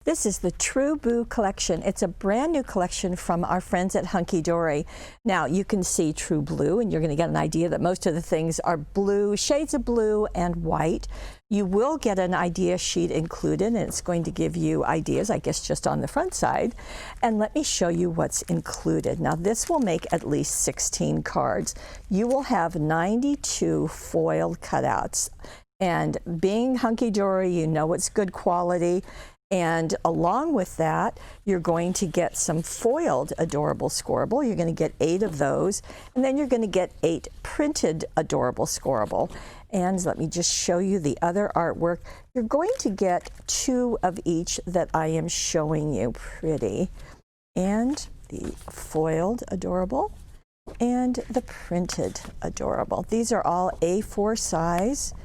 This is the True Blue collection. It's a brand new collection from our friends at Hunkydory. Now you can see True Blue and you're going to get an idea that most of the things are blue, shades of blue and white. You will get an idea sheet included, and it's going to give you ideas, I guess, just on the front side. And let me show you what's included. Now this will make at least 16 cards. You will have 92 foiled cutouts. And being Hunkydory, you know it's good quality. And along with that, you're going to get some foiled adorable scorable. You're going to get 8 of those. And then you're going to get 8 printed adorable scorable. And let me just show you the other artwork. You're going to get 2 of each that I am showing you. Pretty. And the foiled adorable and the printed adorable. These are all A4 size.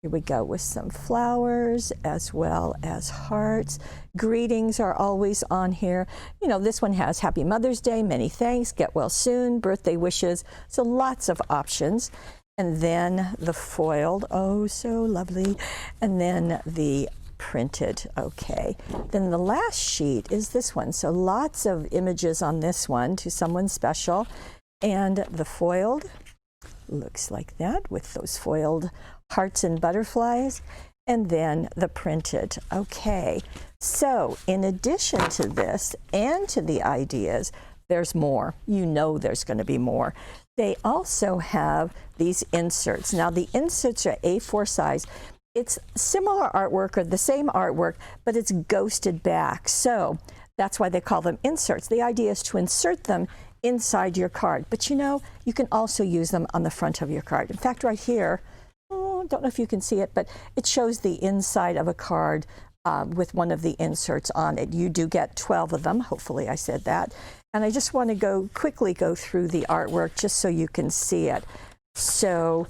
Here we go with some flowers as well as hearts. Greetings are always on here. You know, this one has Happy Mother's Day, many thanks, get well soon, birthday wishes. So lots of options. And then the foiled, oh so lovely. And then the printed, okay. Then the last sheet is this one. So lots of images on this one to someone special. And the foiled looks like that with those foiled hearts and butterflies, and then the printed. Okay, so in addition to this and to the ideas, there's more. You know there's going to be more. They also have these inserts. Now the inserts are A4 size. It's similar artwork or the same artwork, but it's ghosted back. So that's why they call them inserts. The idea is to insert them inside your card. But you know, you can also use them on the front of your card. In fact, right here, don't know if you can see it, but it shows the inside of a card with one of the inserts on it. You do get 12 of them. Hopefully I said that. And I just want to quickly go through the artwork just so you can see it. So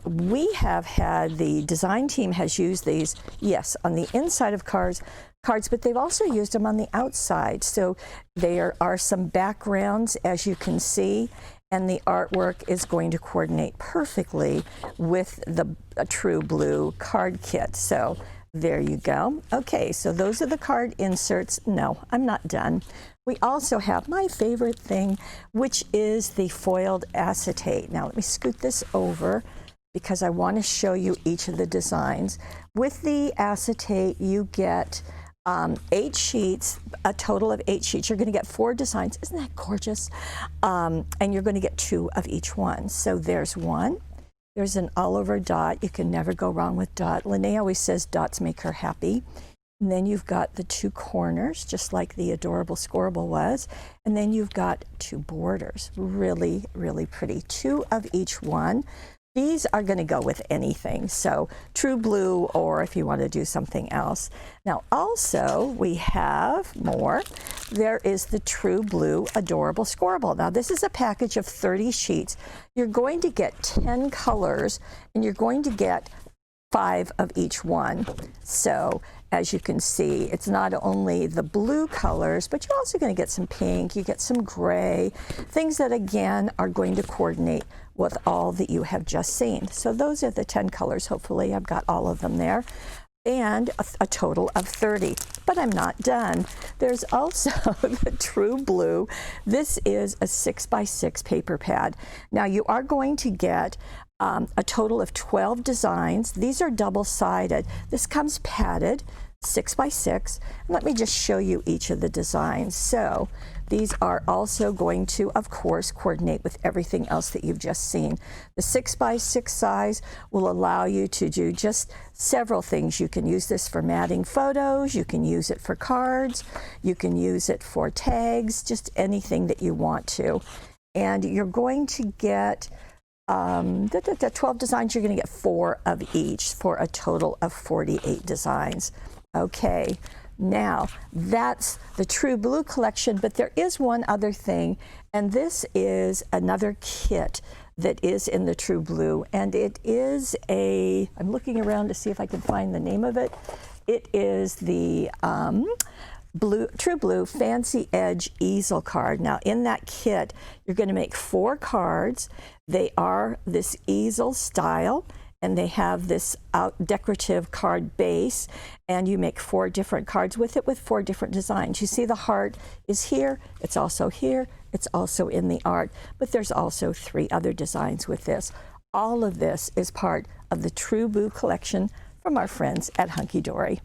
we have had, the design team has used these, yes, on the inside of cards, but they've also used them on the outside. So there are some backgrounds, as you can see, and the artwork is going to coordinate perfectly with the True Blue card kit. So there you go. Okay, so those are the card inserts. No, I'm not done. We also have my favorite thing, which is the foiled acetate. Now let me scoot this over because I want to show you each of the designs. With the acetate, you get 8 sheets, a total of 8 sheets. You're going to get 4 designs. Isn't that gorgeous? And you're going to get 2 of each one. So there's one. There's an all-over dot. You can never go wrong with dot. Lene always says dots make her happy. And then you've got the 2 corners, just like the adorable scorable was. And then you've got 2 borders. Really, really pretty. 2 of each one. These are going to go with anything, so True Blue, or if you want to do something else. Now also we have more. There is the True Blue Adorable Scorable. Now this is a package of 30 sheets. You're going to get 10 colors and you're going to get 5 of each one. So as you can see, it's not only the blue colors, but you're also going to get some pink, you get some gray, things that again are going to coordinate with all that you have just seen. So those are the 10 colors. Hopefully I've got all of them there. And a total of 30. But I'm not done. There's also the True Blue. This is a 6x6 paper pad. Now you are going to get a total of 12 designs. These are double-sided. This comes padded, 6x6. And let me just show you each of the designs. So these are also going to, of course, coordinate with everything else that you've just seen. The 6x6 size will allow you to do just several things. You can use this for matting photos, you can use it for cards, you can use it for tags, just anything that you want to. And you're going to get 12 designs. You're going to get 4 of each for a total of 48 designs. Okay, now that's the True Blue collection, but there is one other thing, and this is another kit that is in the True Blue, and it is a, I'm looking around to see if I can find the name of it. It is the True Blue Fancy Edge easel card. Now in that kit, you're going to make 4 cards. They are this easel style, and they have this decorative card base, and you make 4 different cards with it with 4 different designs. You see the heart is here, it's also here, it's also in the art, but there's also 3 other designs with this. All of this is part of the True Blue collection from our friends at Hunkydory.